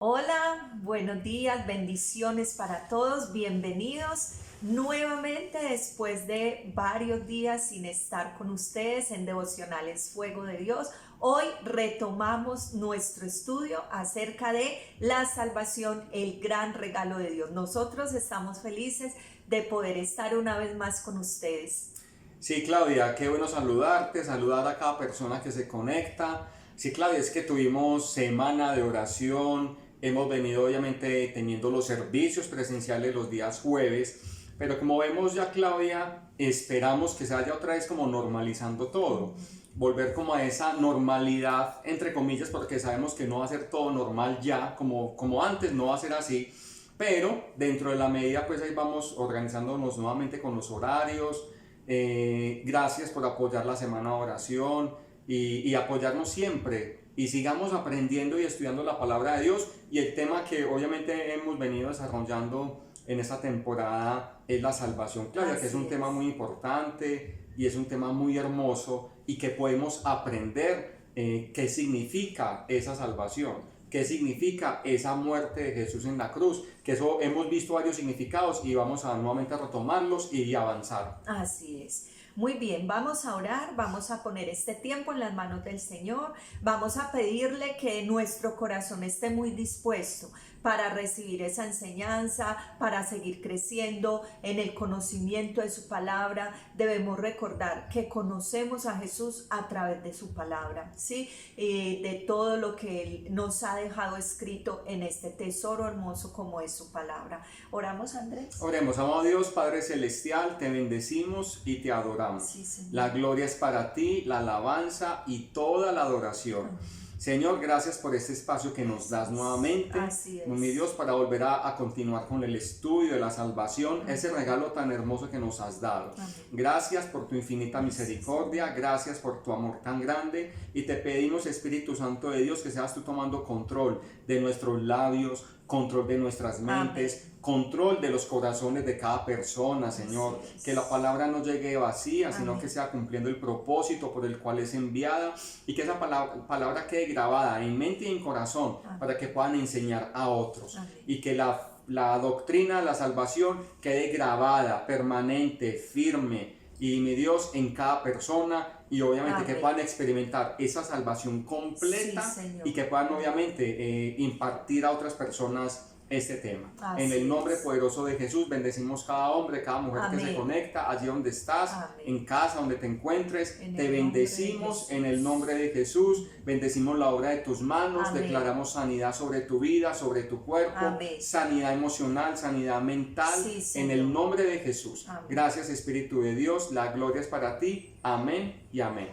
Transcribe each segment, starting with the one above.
Hola, buenos días, bendiciones para todos, bienvenidos nuevamente después de varios días sin estar con ustedes en Devocionales Fuego de Dios. Hoy retomamos nuestro estudio acerca de la salvación, el gran regalo de Dios. Nosotros estamos felices de poder estar una vez más con ustedes. Sí, Claudia, qué bueno saludarte, saludar a cada persona que se conecta. Sí, Claudia, es que tuvimos semana de oración, hemos venido obviamente teniendo los servicios presenciales los días jueves, pero como vemos ya, Claudia, esperamos que se vaya otra vez como normalizando todo, volver como a esa normalidad, entre comillas, porque sabemos que no va a ser todo normal ya, como antes, no va a ser así, pero dentro de la medida, pues ahí vamos organizándonos nuevamente con los horarios. Gracias por apoyar la semana de oración y apoyarnos siempre y sigamos aprendiendo y estudiando la palabra de Dios, y el tema que obviamente hemos venido desarrollando en esta temporada es la salvación, Claudia, que es un tema muy importante y es un tema muy hermoso y que podemos aprender qué significa esa salvación. ¿Qué significa esa muerte de Jesús en la cruz? Que eso hemos visto varios significados y vamos a nuevamente a retomarlos y avanzar. Así es. Muy bien, vamos a orar, vamos a poner este tiempo en las manos del Señor, vamos a pedirle que nuestro corazón esté muy dispuesto para recibir esa enseñanza, para seguir creciendo en el conocimiento de su palabra. Debemos recordar que conocemos a Jesús a través de su palabra, ¿sí? De todo lo que Él nos ha dejado escrito en este tesoro hermoso como es su palabra. Oramos, Andrés. Oremos. Amado Dios, Padre Celestial, te bendecimos y te adoramos. Sí, Señor. La gloria es para ti, la alabanza y toda la adoración. Señor, gracias por este espacio que nos das nuevamente, mi Dios, para volver a continuar con el estudio de la salvación, ese regalo tan hermoso que nos has dado. Gracias por tu infinita misericordia, gracias por tu amor tan grande, y te pedimos, Espíritu Santo de Dios, que seas tú tomando control de nuestros labios, control de nuestras mentes, control de los corazones de cada persona, Señor. Que la palabra no llegue vacía, sino que sea cumpliendo el propósito por el cual es enviada, y que esa palabra quede grabada en mente y en corazón para que puedan enseñar a otros. Y que la doctrina de la salvación quede grabada, permanente, firme, y mi Dios, en cada persona, y obviamente que puedan experimentar esa salvación completa, y que puedan obviamente impartir a otras personas este tema. En el nombre poderoso de Jesús bendecimos cada hombre, cada mujer que se conecta, allí donde estás, en casa, donde te encuentres, te bendecimos en el nombre de Jesús. Bendecimos la obra de tus manos, declaramos sanidad sobre tu vida, sobre tu cuerpo, sanidad emocional, sanidad mental, en el nombre de Jesús. Gracias, Espíritu de Dios, la gloria es para ti. Amén y amén.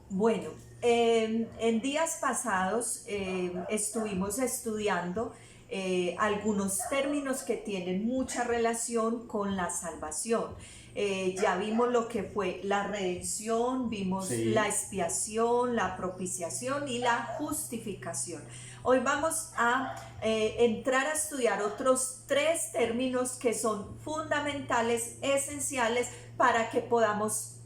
Bueno, en días pasados estuvimos estudiando algunos términos que tienen mucha relación con la salvación. Ya vimos lo que fue la redención, vimos la expiación, la propiciación y la justificación. Hoy vamos a entrar a estudiar otros tres términos que son fundamentales, esenciales para que podamos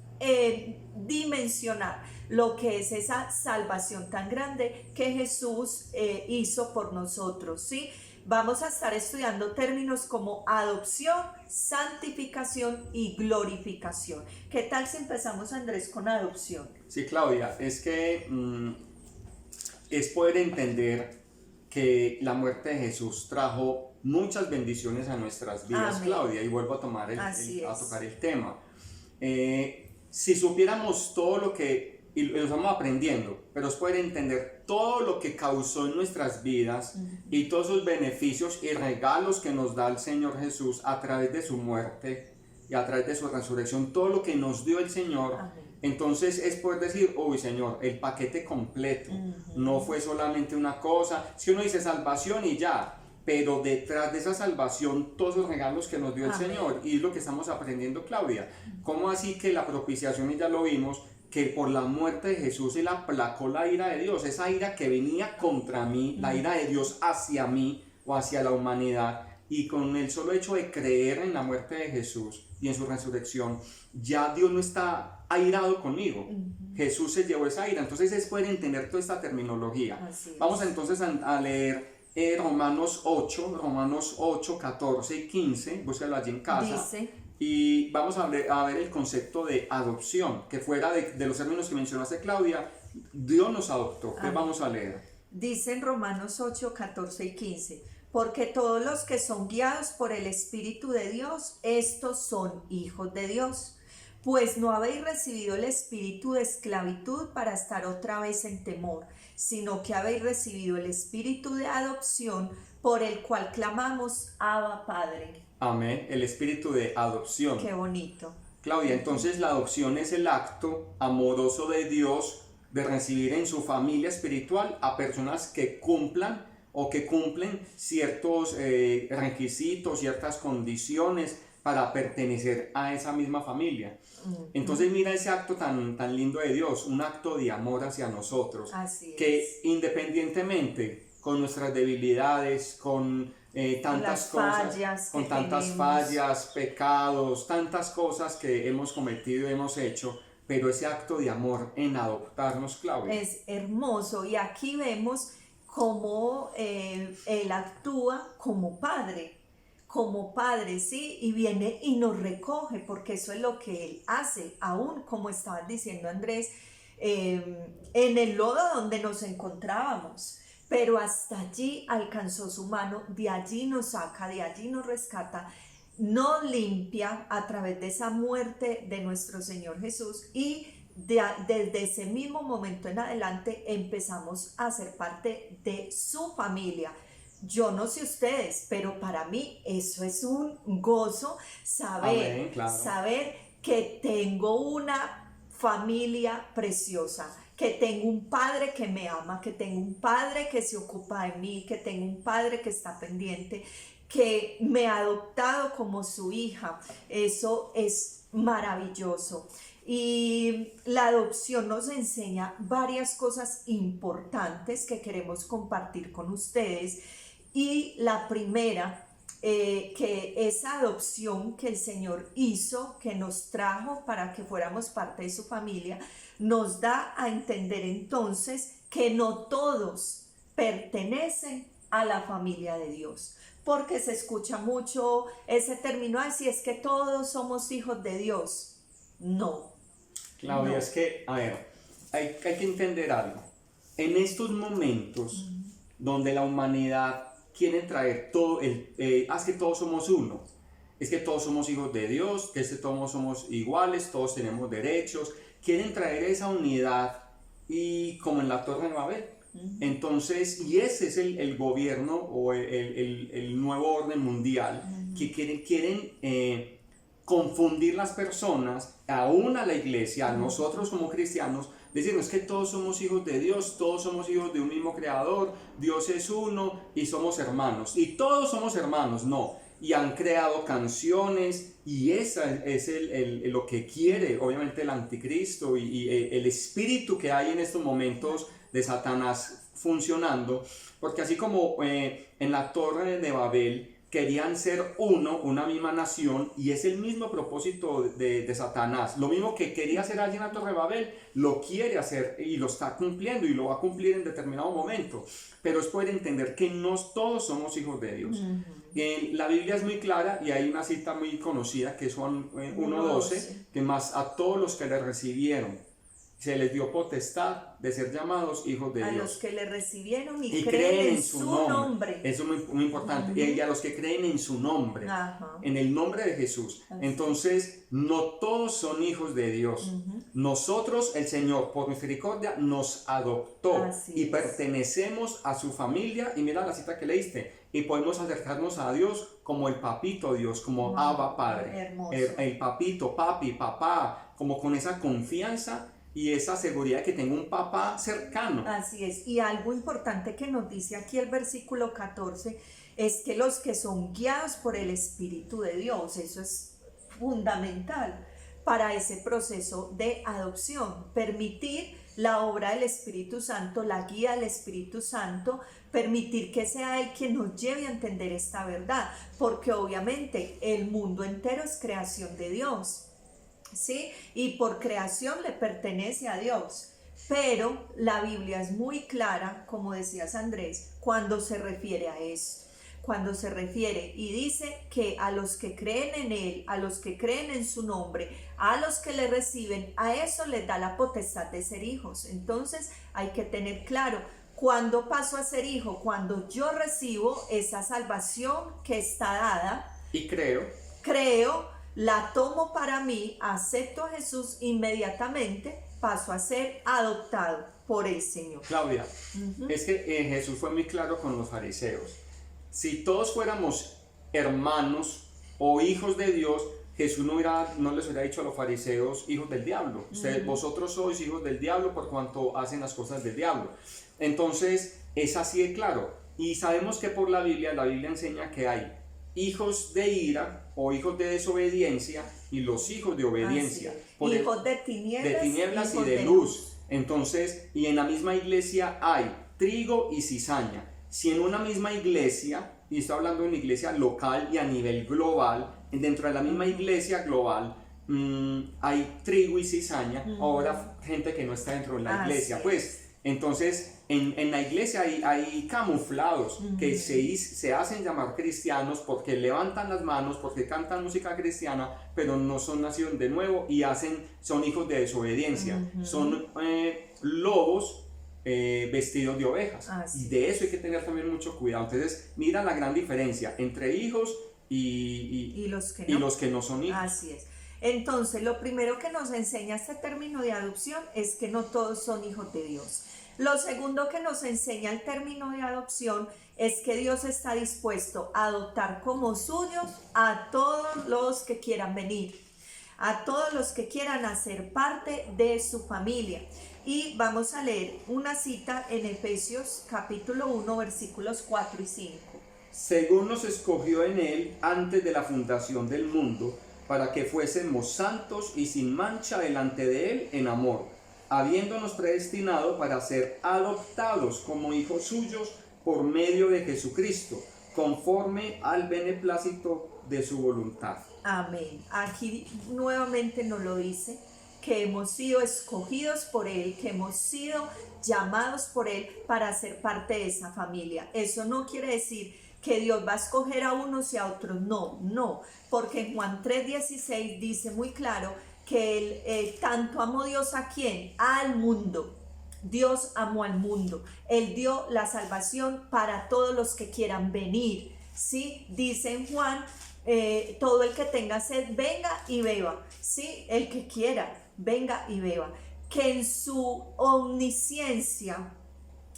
dimensionar lo que es esa salvación tan grande que Jesús hizo por nosotros, ¿sí? Vamos a estar estudiando términos como adopción, santificación y glorificación. ¿Qué tal si empezamos, Andrés, con adopción? Sí, Claudia, es que es poder entender que la muerte de Jesús trajo muchas bendiciones a nuestras vidas, Claudia, y vuelvo a tocar el tema. Si supiéramos todo lo que, y lo estamos aprendiendo, pero es poder entender todo lo que causó en nuestras vidas y todos esos beneficios y regalos que nos da el Señor Jesús a través de su muerte y a través de su resurrección, todo lo que nos dio el Señor. Entonces es poder decir, uy, Señor, el paquete completo, no fue solamente una cosa. Si uno dice salvación y ya, pero detrás de esa salvación todos los regalos que nos dio el Señor, y es lo que estamos aprendiendo, Claudia. ¿Cómo así que la propiciación, y ya lo vimos, que por la muerte de Jesús Él aplacó la ira de Dios, esa ira que venía contra mí, la ira de Dios hacia mí o hacia la humanidad, y con el solo hecho de creer en la muerte de Jesús y en su resurrección, ya Dios no está airado conmigo. Jesús se llevó esa ira. Entonces es poder entender toda esta terminología. Vamos entonces a leer Romanos 8, 14 y 15, búscalo allí en casa. Dice, y vamos a ver el concepto de adopción, que fuera de los términos que mencionaste, Claudia, Dios nos adoptó. ¿Qué vamos a leer? Dice en Romanos 8, 14 y 15, porque todos los que son guiados por el Espíritu de Dios, estos son hijos de Dios. Pues no habéis recibido el espíritu de esclavitud para estar otra vez en temor, sino que habéis recibido el espíritu de adopción, por el cual clamamos, Abba, Padre. Amén, el espíritu de adopción. Qué bonito. Claudia, entonces la adopción es el acto amoroso de Dios de recibir en su familia espiritual a personas que cumplan o que cumplen ciertos requisitos, ciertas condiciones para pertenecer a esa misma familia. Entonces mira ese acto tan lindo de Dios, un acto de amor hacia nosotros. Así es. Que independientemente con nuestras debilidades, con tantas cosas, con tantas fallas, pecados, tantas cosas que hemos cometido y hemos hecho, pero ese acto de amor en adoptarnos, Claudia. Es hermoso, y aquí vemos cómo Él actúa como padre, ¿sí? Y viene y nos recoge, porque eso es lo que Él hace, aún como estabas diciendo, Andrés, en el lodo donde nos encontrábamos, pero hasta allí alcanzó su mano, de allí nos saca, de allí nos rescata, nos limpia a través de esa muerte de nuestro Señor Jesús, y desde ese mismo momento en adelante empezamos a ser parte de su familia. Yo no sé ustedes, pero para mí eso es un gozo, saber, claro, saber que tengo una familia preciosa, que tengo un padre que me ama, que tengo un padre que se ocupa de mí, que tengo un padre que está pendiente, que me ha adoptado como su hija. Eso es maravilloso. Y la adopción nos enseña varias cosas importantes que queremos compartir con ustedes. Y la primera, que esa adopción que el Señor hizo, que nos trajo para que fuéramos parte de su familia, nos da a entender entonces que no todos pertenecen a la familia de Dios. Porque se escucha mucho ese término, así es que todos somos hijos de Dios. No. Claudia, no. Es que, a ver, hay que entender algo. En estos momentos donde la humanidad quiere traer todo, es que todos somos uno, es que todos somos hijos de Dios, que todos somos iguales, todos tenemos derechos, quieren traer esa unidad y como en la Torre de Babel. Entonces, y ese es el gobierno o el nuevo orden mundial, que quieren confundir las personas, aún a la iglesia, a nosotros como cristianos, decir, es que todos somos hijos de Dios, todos somos hijos de un mismo creador, Dios es uno y somos hermanos, y todos somos hermanos, no. Y han creado canciones, y esa es lo que quiere obviamente el anticristo y el espíritu que hay en estos momentos de Satanás funcionando, porque así como en la Torre de Babel querían ser uno, una misma nación, y es el mismo propósito de Satanás, lo mismo que quería hacer allí en la Torre de Babel, lo quiere hacer y lo está cumpliendo y lo va a cumplir en determinado momento, pero es poder entender que no todos somos hijos de Dios. La Biblia es muy clara y hay una cita muy conocida que son 1:12, que más a todos los que le recibieron se les dio potestad de ser llamados hijos de Dios. A los que le recibieron y creen en su nombre. Eso es muy importante. Y a los que creen en su nombre, en el nombre de Jesús. Entonces, no todos son hijos de Dios. Nosotros, el Señor, por misericordia, nos adoptó y pertenecemos a su familia. Y mira la cita que leíste. Y podemos acercarnos a Dios como el papito Dios, como Abba Padre. El papito, papi, papá, como con esa confianza y esa seguridad de que tengo un papá cercano. Así es, y algo importante que nos dice aquí el versículo 14 es que los que son guiados por el Espíritu de Dios, eso es fundamental para ese proceso de adopción, permitir la obra del Espíritu Santo, la guía del Espíritu Santo, permitir que sea Él quien nos lleve a entender esta verdad, porque obviamente el mundo entero es creación de Dios. ¿Sí? Y por creación le pertenece a Dios, Pero la Biblia es muy clara, como decías Andrés, cuando se refiere a eso. Cuando se refiere y dice que a los que creen en Él, a los que creen en su nombre, a los que le reciben, a eso les da la potestad de ser hijos. Entonces hay que tener claro, ¿cuándo paso a ser hijo? Cuando yo recibo esa salvación que está dada. Y creo, la tomo para mí, acepto a Jesús inmediatamente, paso a ser adoptado por el Señor. Claudia, es que Jesús fue muy claro con los fariseos. Si todos fuéramos hermanos o hijos de Dios, Jesús no les hubiera dicho a los fariseos hijos del diablo. Vosotros sois hijos del diablo por cuanto hacen las cosas del diablo. Entonces es así de claro. Y sabemos que por la Biblia enseña que hay hijos de ira o hijos de desobediencia y los hijos de obediencia. Hijos de tinieblas y de luz. Entonces, y en la misma iglesia hay trigo y cizaña. Si en una misma iglesia, y estoy hablando de una iglesia local y a nivel global, dentro de la misma iglesia global hay trigo y cizaña, ahora gente que no está dentro de la iglesia, pues entonces en la iglesia hay camuflados que se hacen llamar cristianos porque levantan las manos, porque cantan música cristiana, pero no son nacidos de nuevo y son hijos de desobediencia, son lobos vestidos de ovejas. Y de eso hay que tener también mucho cuidado. Entonces mira la gran diferencia entre hijos y los que no son hijos. Así es. Entonces lo primero que nos enseña este término de adopción es que no todos son hijos de Dios. Lo segundo que nos enseña el término de adopción es que Dios está dispuesto a adoptar como suyos a todos los que quieran venir, a todos los que quieran hacer parte de su familia. Y vamos a leer una cita en Efesios capítulo 1 versículos 4 y 5. Según nos escogió en Él antes de la fundación del mundo, para que fuésemos santos y sin mancha delante de Él en amor, habiéndonos predestinado para ser adoptados como hijos suyos por medio de Jesucristo, conforme al beneplácito de su voluntad. Amén. Aquí nuevamente nos lo dice, que hemos sido escogidos por Él, que hemos sido llamados por Él para ser parte de esa familia. Eso no quiere decir que Dios va a escoger a unos y a otros, no, porque en Juan 3:16 dice muy claro que Él tanto amó Dios a ¿quién? Al mundo. Dios amó al mundo. Él dio la salvación para todos los que quieran venir, ¿sí? Dice en Juan, todo el que tenga sed, venga y beba, ¿sí? El que quiera, venga y beba. Que en su omnisciencia,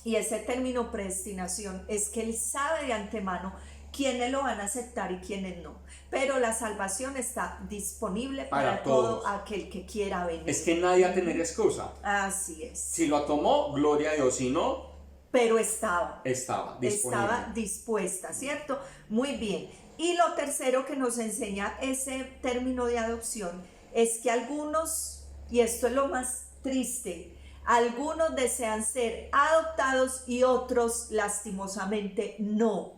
y ese término predestinación, es que Él sabe de antemano quiénes lo van a aceptar y quiénes no. Pero la salvación está disponible para todo aquel que quiera venir. Es que nadie va a tener excusa. Así es. Si lo tomó, gloria a Dios. Si no, pero estaba disponible. Estaba dispuesta, ¿cierto? Muy bien. Y lo tercero que nos enseña ese término de adopción es que algunos, y esto es lo más triste, algunos desean ser adoptados y otros lastimosamente no.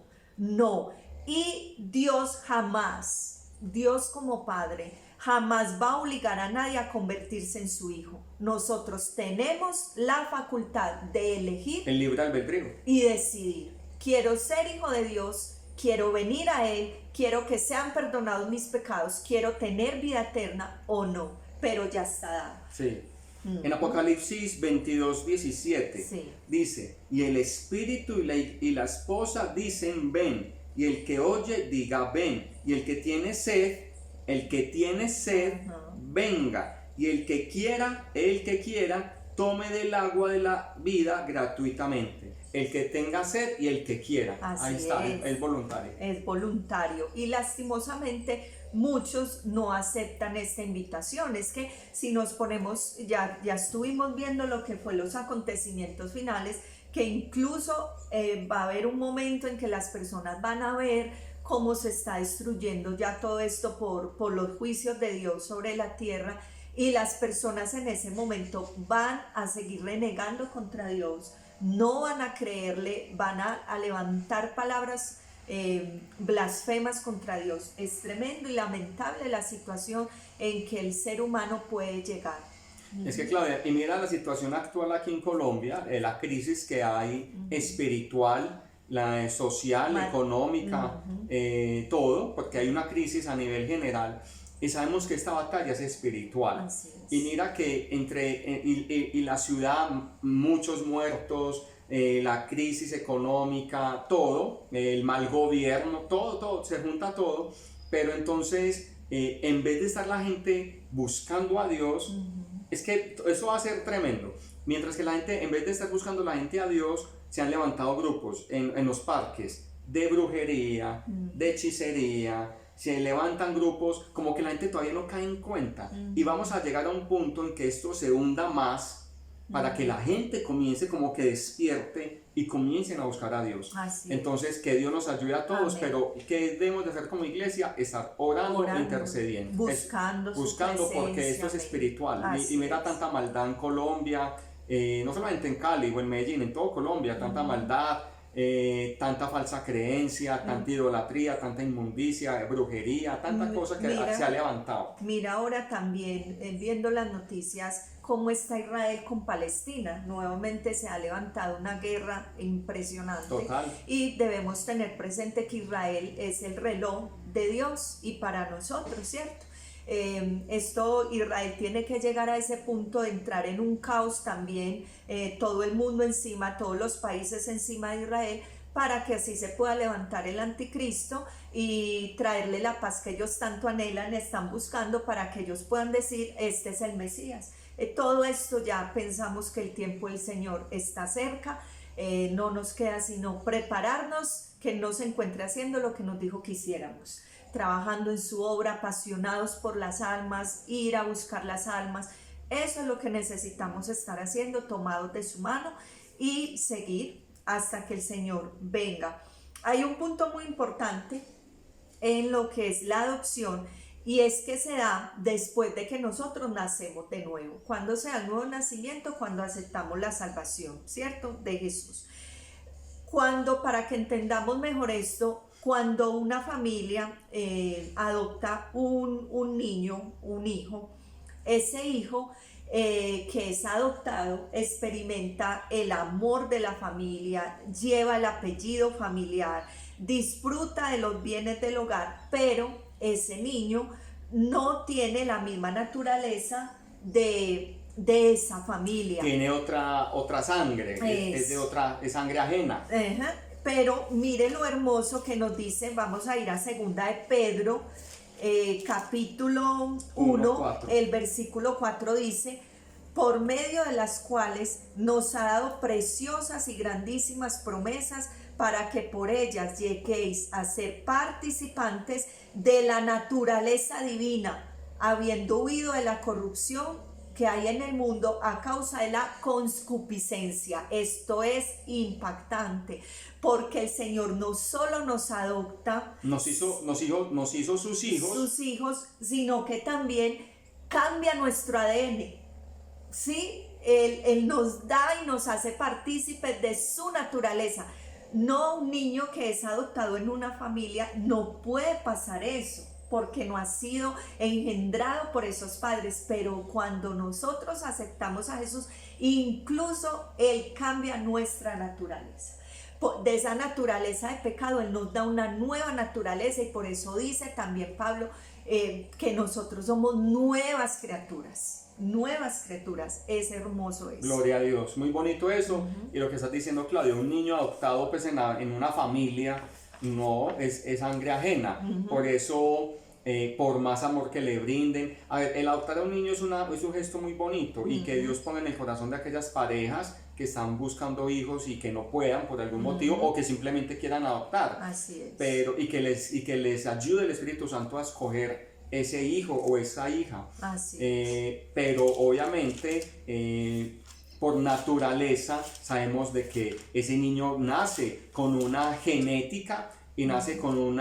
Y Dios como Padre, jamás va a obligar a nadie a convertirse en su hijo. Nosotros tenemos la facultad de elegir el libre albedrío y decidir. Quiero ser hijo de Dios, quiero venir a Él, quiero que sean perdonados mis pecados, quiero tener vida eterna o no, pero ya está dado. Sí. En Apocalipsis 22:17 dice, y el espíritu y la esposa dicen ven, y el que oye diga ven, y el que tiene sed venga, y el que quiera tome del agua de la vida gratuitamente. El que tenga sed y el que quiera. Ahí está, es voluntario. Es voluntario. Y lastimosamente muchos no aceptan esta invitación. Es que si nos ponemos, ya estuvimos viendo lo que fue los acontecimientos finales, que incluso va a haber un momento en que las personas van a ver cómo se está destruyendo ya todo esto por los juicios de Dios sobre la tierra, y las personas en ese momento van a seguir renegando contra Dios, no van a creerle, van a levantar palabras blasfemas contra Dios. Es tremendo y lamentable la situación en que el ser humano puede llegar. Es que Claudia, y mira la situación actual aquí en Colombia, la crisis que hay espiritual, la social, económica, todo, porque hay una crisis a nivel general y sabemos que esta batalla es espiritual. Y mira que y la ciudad, muchos muertos, la crisis económica, todo, el mal gobierno, todo, se junta todo, pero entonces en vez de estar la gente buscando a Dios, es que eso va a ser tremendo. Mientras que la gente, en vez de estar buscando la gente a Dios, se han levantado grupos en los parques de brujería, de hechicería, se levantan grupos como que la gente todavía no cae en cuenta. Y vamos a llegar a un punto en que esto se hunda más para que la gente comience como que despierte y comiencen a buscar a Dios. Entonces, que Dios nos ayude a todos. Amén. Pero ¿qué debemos de hacer como iglesia? Estar orando, intercediendo, buscando porque esto es espiritual. Y mira tanta maldad en Colombia, no solamente en Cali o en Medellín, en todo Colombia, tanta maldad, tanta falsa creencia, tanta idolatría, tanta inmundicia, brujería, tanta cosa que se ha levantado. Mira ahora también, viendo las noticias, cómo está Israel con Palestina. Nuevamente se ha levantado una guerra impresionante. Total. Y debemos tener presente que Israel es el reloj de Dios y para nosotros, ¿cierto? Israel tiene que llegar a ese punto de entrar en un caos también, todo el mundo encima, todos los países encima de Israel, para que así se pueda levantar el anticristo y traerle la paz que ellos tanto anhelan, están buscando, para que ellos puedan decir, este es el Mesías. Todo esto ya pensamos que el tiempo del Señor está cerca, no nos queda sino prepararnos, que no se encuentre haciendo lo que nos dijo que hiciéramos, trabajando en su obra, apasionados por las almas, ir a buscar las almas. Eso es lo que necesitamos estar haciendo, tomados de su mano y seguir hasta que el Señor venga. Hay un punto muy importante en lo que es la adopción, y es que se da después de que nosotros nacemos de nuevo. Cuando se da el nuevo nacimiento, cuando aceptamos la salvación, ¿cierto?, de Jesús. Para que entendamos mejor esto, cuando una familia adopta un niño, un hijo, ese hijo que es adoptado experimenta el amor de la familia, lleva el apellido familiar, disfruta de los bienes del hogar, pero ese niño no tiene la misma naturaleza de esa familia. Tiene otra sangre, es sangre ajena. Pero mire lo hermoso que nos dice, vamos a ir a segunda de Pedro, capítulo 1, el versículo 4 dice: por medio de las cuales nos ha dado preciosas y grandísimas promesas, para que por ellas lleguéis a ser participantes de la naturaleza divina, habiendo huido de la corrupción que hay en el mundo a causa de la concupiscencia. Esto es impactante, porque el Señor no solo nos adopta, nos hizo sus hijos, sino que también cambia nuestro ADN, ¿sí? Él nos da y nos hace partícipes de su naturaleza. No, un niño que es adoptado en una familia no puede pasar eso, porque no ha sido engendrado por esos padres, pero cuando nosotros aceptamos a Jesús, incluso Él cambia nuestra naturaleza. De esa naturaleza de pecado, Él nos da una nueva naturaleza, y por eso dice también Pablo que nosotros somos nuevas criaturas. Es hermoso eso. Gloria a Dios, muy bonito eso. Y lo que estás diciendo, Claudia, un niño adoptado pues en una familia no es sangre ajena. Por eso, por más amor que le brinden, a ver, el adoptar a un niño es un gesto muy bonito, y que Dios ponga en el corazón de aquellas parejas que están buscando hijos y que no puedan por algún motivo, o que simplemente quieran adoptar. Así es. Y que les ayude el Espíritu Santo a escoger ese hijo o esa hija. Así es. Pero obviamente por naturaleza sabemos de que ese niño nace con una genética y nace con un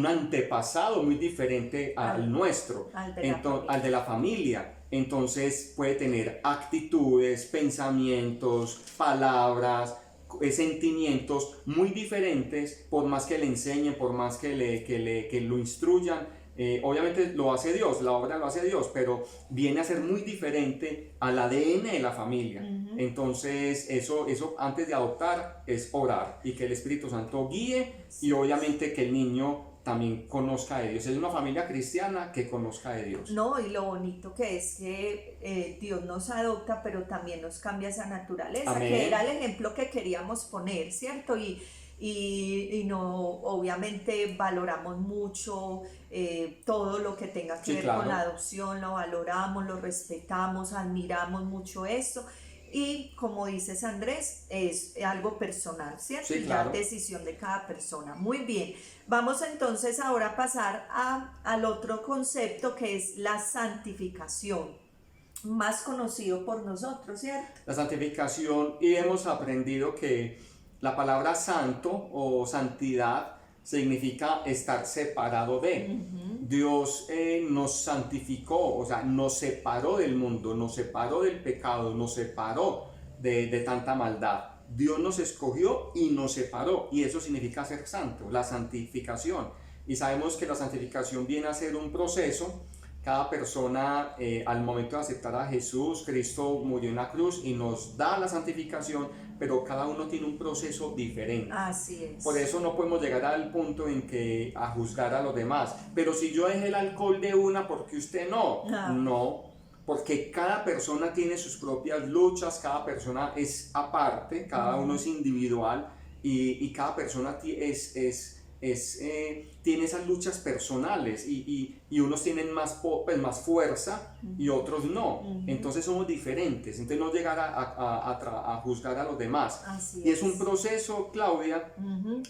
antepasado muy diferente al nuestro, al de la familia. Entonces puede tener actitudes, pensamientos, palabras, sentimientos muy diferentes, por más que le enseñen, por más que lo instruyan. obviamente lo hace Dios, la obra lo hace Dios, pero viene a ser muy diferente al ADN de la familia. Entonces eso antes de adoptar es orar y que el Espíritu Santo guíe y obviamente que el niño también conozca de Dios. Es una familia cristiana que conozca de Dios. No, y lo bonito que es que Dios nos adopta, pero también nos cambia esa naturaleza, Amén. Que era el ejemplo que queríamos poner, ¿cierto? Y no, obviamente valoramos mucho todo lo que tenga que ver claro. con la adopción, lo valoramos, lo respetamos, admiramos mucho eso. Y como dices, Andrés, es algo personal, ¿cierto? Sí, claro. Ya decisión de cada persona. Muy bien. Vamos entonces ahora a pasar al otro concepto, que es la santificación, más conocido por nosotros, ¿cierto? La santificación, y hemos aprendido que la palabra santo o santidad significa estar separado de. Dios nos santificó, o sea, nos separó del mundo, nos separó del pecado, nos separó de tanta maldad. Dios nos escogió y nos separó, y eso significa ser santo, la santificación. Y sabemos que la santificación viene a ser un proceso. Cada persona al momento de aceptar a Jesús, Cristo murió en la cruz y nos da la santificación, pero cada uno tiene un proceso diferente. Así es. Por eso no podemos llegar al punto en que a juzgar a los demás. Pero si yo dejé el alcohol de una, ¿por qué usted no? No, porque cada persona tiene sus propias luchas, cada persona es aparte, cada uno es individual y cada persona tiene esas luchas personales y unos tienen más fuerza y otros no. Entonces somos diferentes. Entonces no llegar a juzgar a los demás. Y es un proceso, Claudia,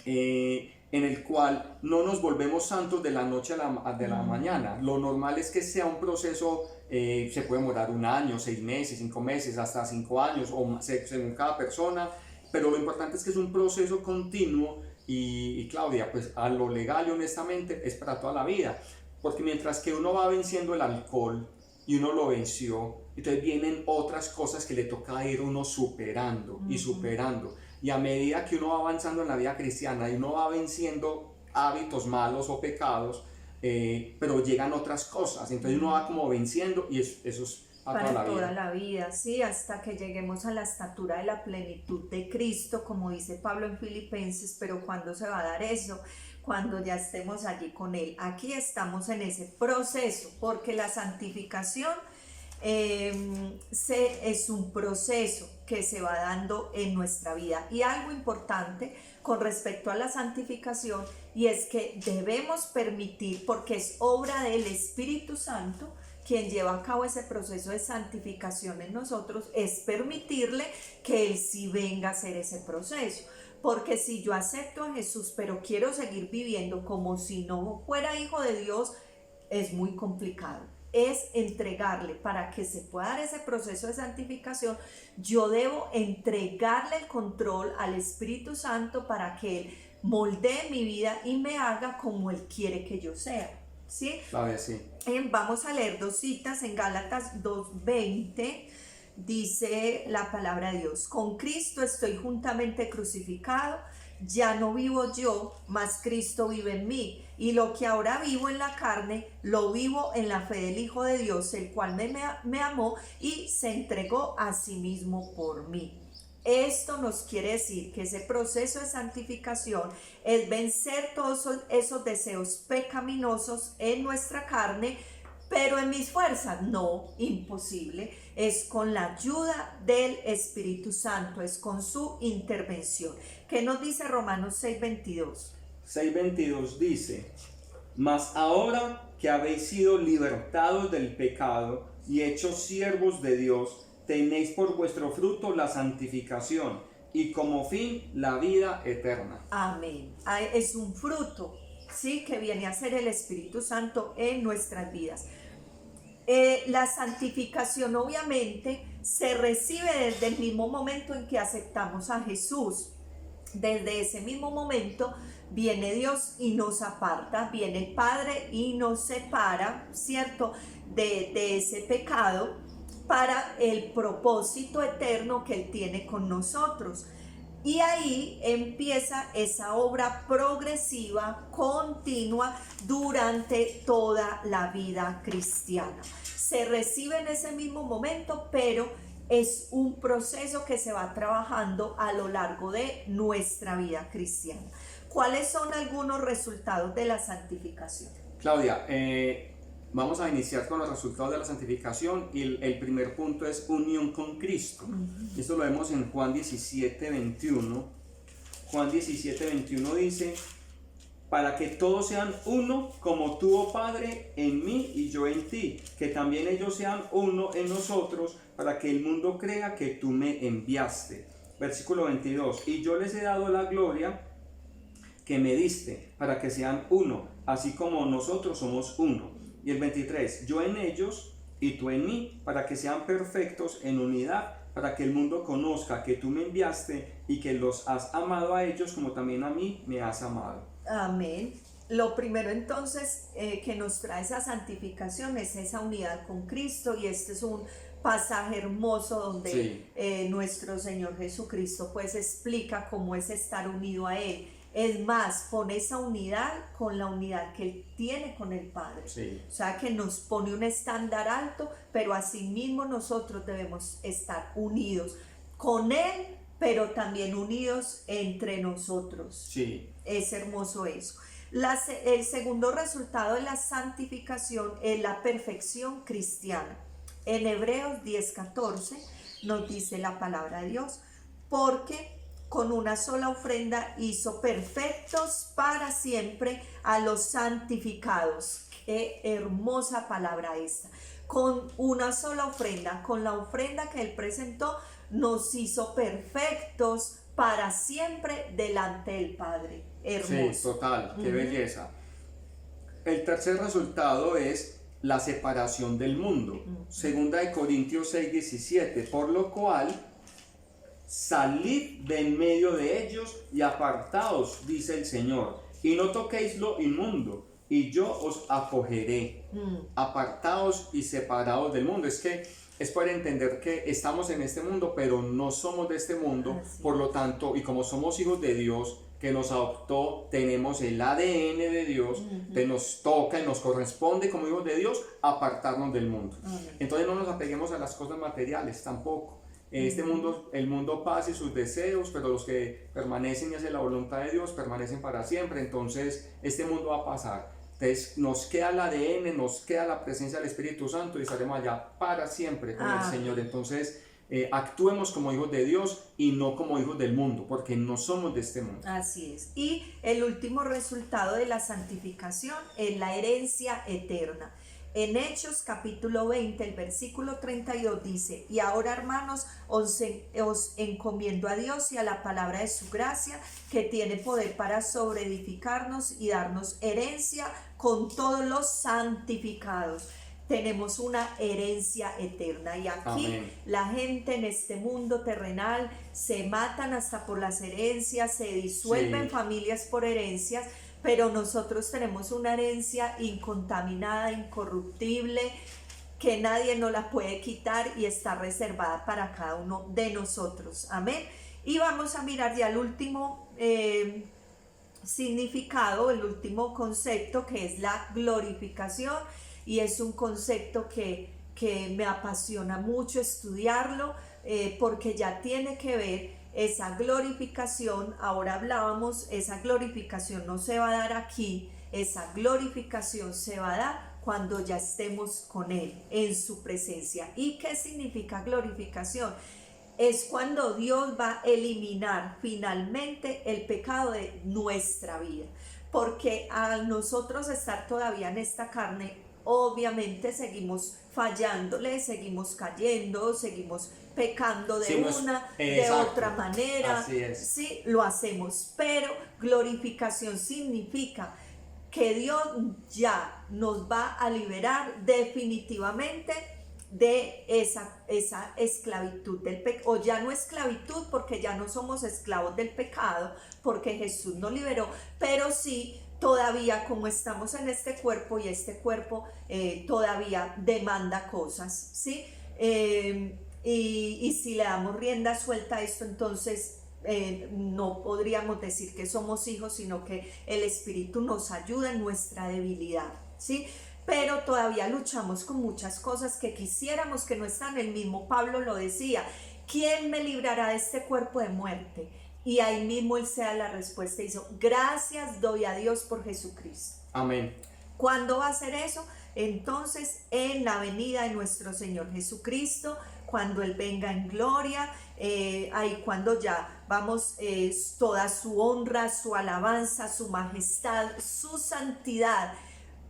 en el cual no nos volvemos santos de la noche a la mañana. Lo normal es que sea un proceso, se puede demorar 1 año, 6 meses, 5 meses, hasta 5 años, o según cada persona. Pero lo importante es que es un proceso continuo. Y Claudia, pues a lo legal y honestamente es para toda la vida, porque mientras que uno va venciendo el alcohol y uno lo venció, entonces vienen otras cosas que le toca ir uno superando y superando, y a medida que uno va avanzando en la vida cristiana y uno va venciendo hábitos malos o pecados, pero llegan otras cosas, entonces uno va como venciendo y eso es para toda la vida, sí, hasta que lleguemos a la estatura de la plenitud de Cristo, como dice Pablo en Filipenses. Pero ¿cuándo se va a dar eso? Cuando ya estemos allí con Él. Aquí estamos en ese proceso, porque la santificación es un proceso que se va dando en nuestra vida. Y algo importante con respecto a la santificación, y es que debemos permitir, porque es obra del Espíritu Santo, quien lleva a cabo ese proceso de santificación en nosotros, es permitirle que Él sí venga a hacer ese proceso. Porque si yo acepto a Jesús, pero quiero seguir viviendo como si no fuera hijo de Dios, es muy complicado. Es entregarle, para que se pueda dar ese proceso de santificación, yo debo entregarle el control al Espíritu Santo para que Él moldee mi vida y me haga como Él quiere que yo sea. ¿Sí? Sí. Vamos a leer 2 citas en Gálatas 2:20. Dice la palabra de Dios: con Cristo estoy juntamente crucificado, ya no vivo yo, mas Cristo vive en mí, y lo que ahora vivo en la carne, lo vivo en la fe del Hijo de Dios, el cual me amó y se entregó a sí mismo por mí. Esto nos quiere decir que ese proceso de santificación es vencer todos esos deseos pecaminosos en nuestra carne, pero en mis fuerzas no, imposible. Es con la ayuda del Espíritu Santo, es con su intervención. ¿Qué nos dice Romanos 6:22? 6:22 dice: mas ahora que habéis sido libertados del pecado y hechos siervos de Dios, tenéis por vuestro fruto la santificación y como fin la vida eterna. Amén. Es un fruto, ¿sí?, que viene a ser el Espíritu Santo en nuestras vidas. La santificación obviamente se recibe desde el mismo momento en que aceptamos a Jesús. Desde ese mismo momento viene Dios y nos aparta, viene el Padre y nos separa, ¿cierto?, de ese pecado, para el propósito eterno que Él tiene con nosotros. Y ahí empieza esa obra progresiva, continua, durante toda la vida cristiana. Se recibe en ese mismo momento, pero es un proceso que se va trabajando a lo largo de nuestra vida cristiana. ¿Cuáles son algunos resultados de la santificación? Claudia, vamos a iniciar con los resultados de la santificación y el primer punto es unión con Cristo. Esto lo vemos en Juan 17:21. Juan 17:21 dice: para que todos sean uno, como tú, oh Padre, en mí y yo en ti, que también ellos sean uno en nosotros, para que el mundo crea que tú me enviaste. Versículo 22, y yo les he dado la gloria que me diste, para que sean uno, así como nosotros somos uno. Y el 23, yo en ellos y tú en mí, para que sean perfectos en unidad, para que el mundo conozca que tú me enviaste y que los has amado a ellos como también a mí me has amado. Amén. Lo primero entonces que nos trae esa santificación es esa unidad con Cristo, y este es un pasaje hermoso donde nuestro Señor Jesucristo pues explica cómo es estar unido a Él. Es más, pone esa unidad con la unidad que Él tiene con el Padre. O sea, que nos pone un estándar alto, pero asimismo nosotros debemos estar unidos con Él, pero también unidos entre nosotros. Es hermoso eso. El segundo resultado de la santificación es la perfección cristiana. En Hebreos 10:14 nos dice la palabra de Dios: porque con una sola ofrenda hizo perfectos para siempre a los santificados. Qué hermosa palabra esta. Con una sola ofrenda, con la ofrenda que Él presentó, nos hizo perfectos para siempre delante del Padre. Hermoso. Sí, total, qué belleza. El tercer resultado es la separación del mundo. Segunda de Corintios 6:17, por lo cual salid de en medio de ellos y apartaos, dice el Señor, y no toquéis lo inmundo, y yo os acogeré. Apartaos y separados del mundo. Es que es para entender que estamos en este mundo, pero no somos de este mundo. Por lo tanto, y como somos hijos de Dios, que nos adoptó, tenemos el ADN de Dios, que nos toca y nos corresponde como hijos de Dios apartarnos del mundo. Entonces no nos apeguemos a las cosas materiales tampoco. Este mundo, el mundo pasa y sus deseos, pero los que permanecen y hacen la voluntad de Dios permanecen para siempre. Entonces este mundo va a pasar. Entonces nos queda el ADN, nos queda la presencia del Espíritu Santo y estaremos allá para siempre con el Señor. Entonces actuemos como hijos de Dios y no como hijos del mundo, porque no somos de este mundo. Así es. Y el último resultado de la santificación es la herencia eterna. En Hechos capítulo 20, el versículo 32 dice: y ahora, hermanos, os encomiendo a Dios y a la palabra de su gracia, que tiene poder para sobreedificarnos y darnos herencia con todos los santificados. Tenemos una herencia eterna, y aquí la gente en este mundo terrenal se matan hasta por las herencias, se disuelven familias por herencias, pero nosotros tenemos una herencia incontaminada, incorruptible, que nadie nos la puede quitar y está reservada para cada uno de nosotros. Amén. Y vamos a mirar ya el último significado, el último concepto, que es la glorificación, y es un concepto que me apasiona mucho estudiarlo, porque ya tiene que ver esa glorificación. Ahora hablábamos, esa glorificación no se va a dar aquí, esa glorificación se va a dar cuando ya estemos con Él, en su presencia. ¿Y qué significa glorificación? Es cuando Dios va a eliminar finalmente el pecado de nuestra vida, porque al nosotros estar todavía en esta carne, obviamente seguimos fallándole, seguimos cayendo, seguimos pecando de de otra manera. Sí, lo hacemos, pero glorificación significa que Dios ya nos va a liberar definitivamente de esa esclavitud del pecado, o ya no esclavitud, porque ya no somos esclavos del pecado, porque Jesús nos liberó, pero sí todavía, como estamos en este cuerpo, y este cuerpo todavía demanda cosas, ¿sí? Y si le damos rienda suelta a esto, entonces no podríamos decir que somos hijos, sino que el Espíritu nos ayuda en nuestra debilidad, ¿sí? Pero todavía luchamos con muchas cosas que quisiéramos que no están. El mismo Pablo lo decía: ¿quién me librará de este cuerpo de muerte? Y ahí mismo él se da la respuesta, hizo: gracias doy a Dios por Jesucristo. Amén. ¿Cuándo va a ser eso? Entonces, en la venida de nuestro Señor Jesucristo, cuando Él venga en gloria, ahí cuando ya vamos, toda su honra, su alabanza, su majestad, su santidad,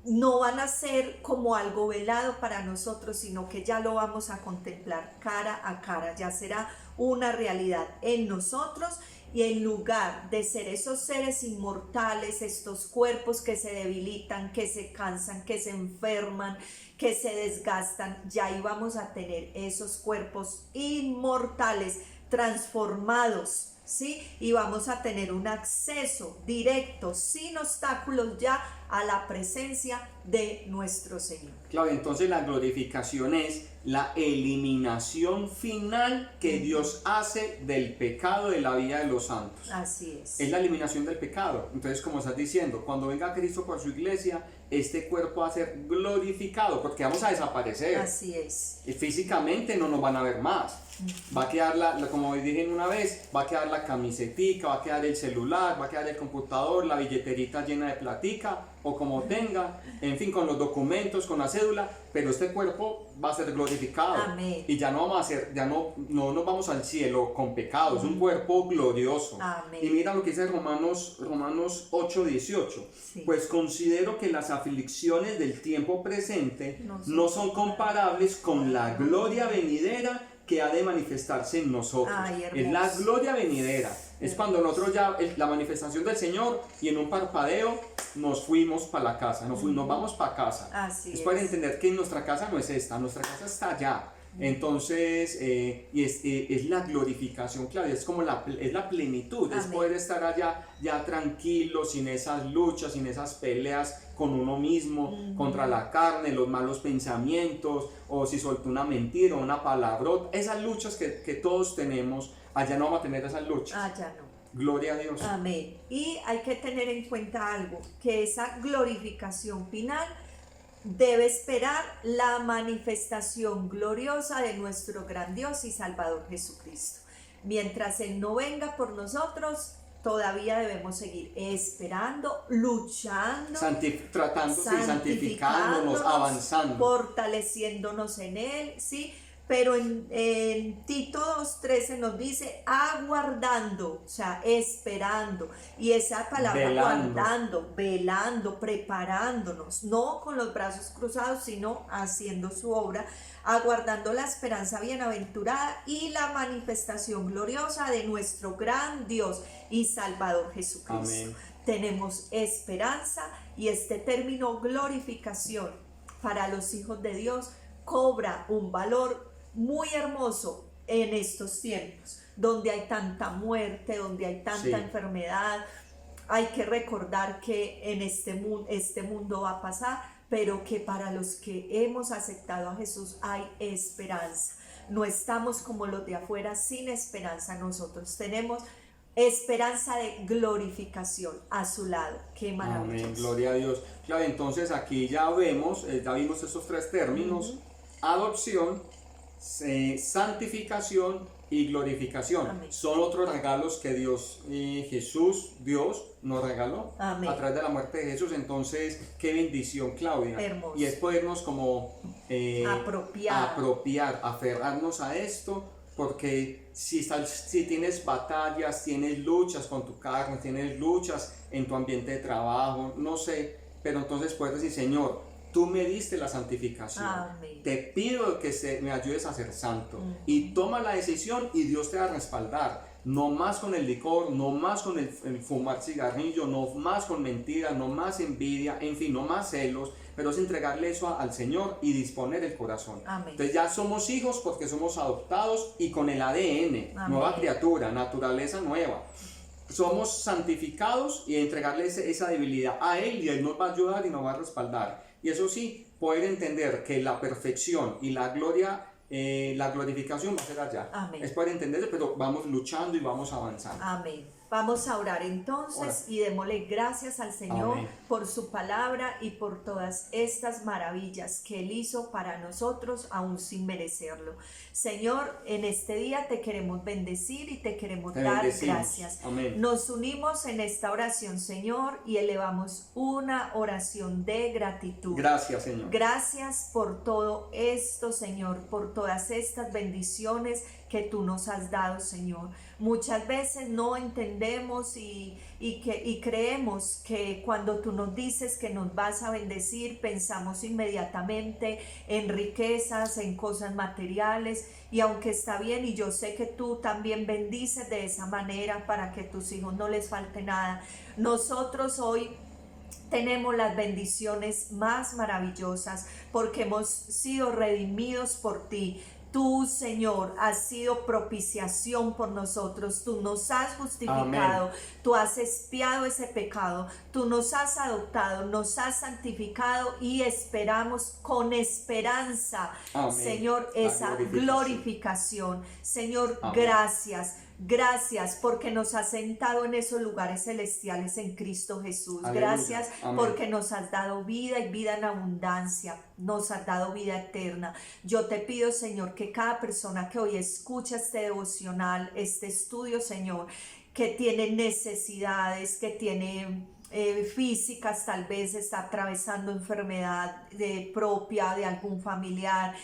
no van a ser como algo velado para nosotros, sino que ya lo vamos a contemplar cara a cara, ya será una realidad en nosotros. Y en lugar de ser esos seres inmortales, estos cuerpos que se debilitan, que se cansan, que se enferman, que se desgastan, ya íbamos a tener esos cuerpos inmortales transformados, ¿sí? Y vamos a tener un acceso directo, sin obstáculos, ya a la presencia de nuestro Señor. Claro, entonces la glorificación es la eliminación final que Dios hace del pecado de la vida de los santos. Así es. Es la eliminación del pecado. Entonces, como estás diciendo, cuando venga Cristo por su iglesia, este cuerpo va a ser glorificado porque vamos a desaparecer. Así es. Y físicamente no nos van a ver más. Va a quedar, como dije una vez, va a quedar la camisetica, va a quedar el celular, va a quedar el computador, la billeterita llena de platica o como tenga, en fin, con los documentos, con la cédula, pero este cuerpo va a ser glorificado. Amén. Y ya no vamos a hacer, ya no nos vamos al cielo con pecado, es un cuerpo glorioso. Amén. Y mira lo que dice Romanos 8:18. Sí. Pues considero que las aflicciones del tiempo presente no son comparables con la gloria venidera que ha de manifestarse en nosotros. Ay, es la gloria venidera. Es cuando nosotros ya, la manifestación del Señor, y en un parpadeo nos fuimos para la casa, nos vamos para casa. Así es para entender que nuestra casa no es esta, nuestra casa está allá. Entonces, y es la glorificación, claro, es como es la plenitud. Amén. Es poder estar allá ya tranquilo, sin esas luchas, sin esas peleas con uno mismo, contra la carne, los malos pensamientos, o si soltó una mentira o una palabrota, esas luchas que todos tenemos, allá no vamos a tener esas luchas. Allá no. Gloria a Dios. Amén. Y hay que tener en cuenta algo, que esa glorificación final debe esperar la manifestación gloriosa de nuestro gran Dios y Salvador Jesucristo. Mientras Él no venga por nosotros, todavía debemos seguir esperando, luchando, santificándonos, avanzando, fortaleciéndonos en Él, ¿sí? Pero en Tito 2:13 nos dice aguardando, o sea, esperando. Y esa palabra aguardando, velando, preparándonos, no con los brazos cruzados, sino haciendo su obra, aguardando la esperanza bienaventurada y la manifestación gloriosa de nuestro gran Dios y Salvador Jesucristo. Amén. Tenemos esperanza, y este término glorificación para los hijos de Dios cobra un valor muy hermoso en estos tiempos, donde hay tanta muerte, donde hay tanta enfermedad. Hay que recordar que en este mundo va a pasar, pero que para los que hemos aceptado a Jesús hay esperanza. No estamos como los de afuera sin esperanza. Nosotros tenemos esperanza de glorificación a su lado. Qué maravilloso. Amén, gloria a Dios. Claro, entonces aquí ya vimos esos tres términos: adopción, santificación y glorificación. Amén. Son otros regalos que Dios nos regaló. Amén. A través de la muerte de Jesús. Entonces, qué bendición, Claudia. Hermoso. Y es podernos como apropiar, aferrarnos a esto, porque si tienes batallas, tienes luchas con tu carne, tienes luchas en tu ambiente de trabajo, no sé, pero entonces puedes decir: Señor, tú me diste la santificación. Amén. Te pido que me ayudes a ser santo. Y toma la decisión, y Dios te va a respaldar. No más con el licor, no más con el fumar cigarrillo, no más con mentiras, no más envidia, en fin, no más celos, pero es entregarle eso al Señor y disponer el corazón. Amén. Entonces ya somos hijos porque somos adoptados y con el ADN, amén, nueva criatura, naturaleza nueva. Somos santificados, y entregarle esa debilidad a Él, y Él nos va a ayudar y nos va a respaldar. Y eso sí, poder entender que la perfección y la gloria la glorificación va a ser allá. Amén. Es para entenderlo, pero vamos luchando y vamos avanzando. Amén. Vamos a orar entonces y démosle gracias al Señor Amén. por su palabra y por todas estas maravillas que Él hizo para nosotros aún sin merecerlo. Señor, en este día te queremos bendecir y te queremos dar gracias. Amén. Nos unimos en esta oración, Señor, y elevamos una oración de gratitud. Gracias, Señor. Gracias por todo esto, Señor, por todas estas bendiciones que tú nos has dado, Señor. Muchas veces no entendemos y creemos que cuando tú nos dices que nos vas a bendecir, pensamos inmediatamente en riquezas, en cosas materiales, y aunque está bien, y yo sé que tú también bendices de esa manera para que a tus hijos no les falte nada, nosotros hoy tenemos las bendiciones más maravillosas porque hemos sido redimidos por ti. Tú, Señor, has sido propiciación por nosotros. Tú nos has justificado. Amén. Tú has expiado ese pecado. Tú nos has adoptado, nos has santificado y esperamos con esperanza, Amén. Señor, esa glorificación. Señor, Amén. Gracias. Gracias porque nos has sentado en esos lugares celestiales en Cristo Jesús. Aleluya. Gracias Amén. Porque nos has dado vida y vida en abundancia. Nos has dado vida eterna. Yo te pido, Señor, que cada persona que hoy escucha este devocional, este estudio, Señor, que tiene necesidades, que tiene físicas, tal vez está atravesando enfermedad propia de algún familiar,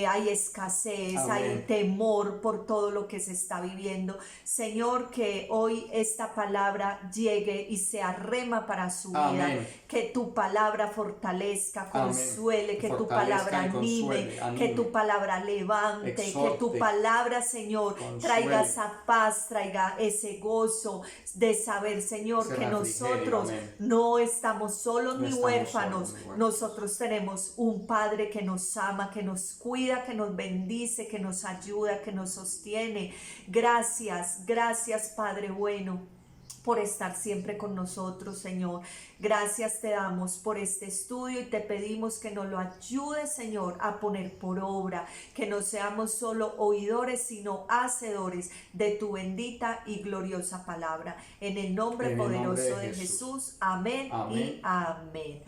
hay escasez, Amén. Hay temor por todo lo que se está viviendo. Señor, que hoy esta palabra llegue y sea rema para su vida. Amén. Que tu palabra fortalezca, consuele, Amén. Que tu palabra anime, que tu palabra levante, exhorte, que tu palabra, Señor, consuele. Traiga esa paz, traiga ese gozo de saber, Señor, que nosotros no estamos solos ni huérfanos. Nosotros tenemos un Padre que nos ama, que nos cuida, que nos bendice, que nos ayuda, que nos sostiene. Gracias, gracias, Padre bueno, por estar siempre con nosotros, Señor. Gracias te damos por este estudio y te pedimos que nos lo ayudes, Señor, a poner por obra, que no seamos solo oidores, sino hacedores de tu bendita y gloriosa palabra. En el nombre poderoso de Jesús. Amén, amén y amén.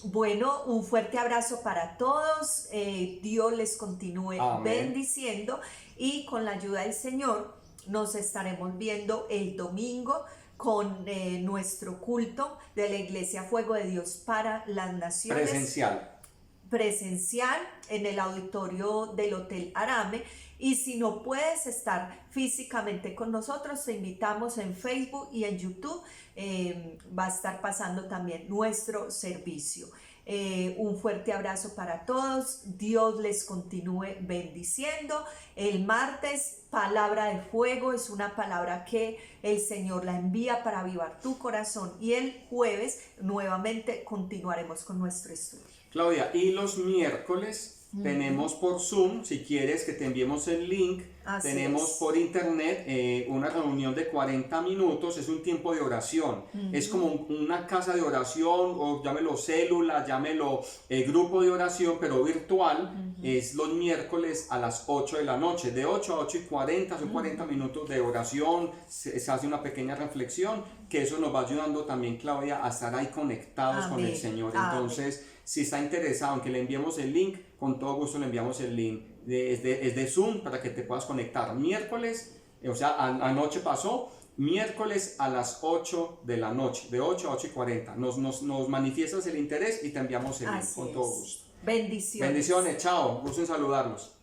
Bueno, un fuerte abrazo para todos. Dios les continúe Amén. Bendiciendo y con la ayuda del Señor nos estaremos viendo el domingo con nuestro culto de la Iglesia Fuego de Dios para las Naciones. Presencial en el auditorio del Hotel Arame. Y si no puedes estar físicamente con nosotros, te invitamos en Facebook y en YouTube. Va a estar pasando también nuestro servicio. Un fuerte abrazo para todos. Dios les continúe bendiciendo. El martes, palabra de fuego, es una palabra que el Señor la envía para avivar tu corazón. Y el jueves nuevamente continuaremos con nuestro estudio. Claudia, y los miércoles tenemos por Zoom, si quieres que te enviemos el link, Así tenemos por internet una reunión de 40 minutos, es un tiempo de oración, es como una casa de oración, o llámelo célula, llámelo grupo de oración, pero virtual, es los miércoles a las 8 de la noche, de 8 a 8:40, son 40 minutos de oración, se hace una pequeña reflexión, que eso nos va ayudando también, Claudia, a estar ahí conectados Amén. Con el Señor. Entonces, si está interesado en que le enviemos el link, con todo gusto le enviamos el link. Es de Zoom para que te puedas conectar. Miércoles, o sea, anoche pasó, miércoles a las 8 de la noche, de 8 a 8:40. Nos manifiestas el interés y te enviamos el link con todo gusto. Bendiciones. Bendiciones, chao, gusto en saludarlos.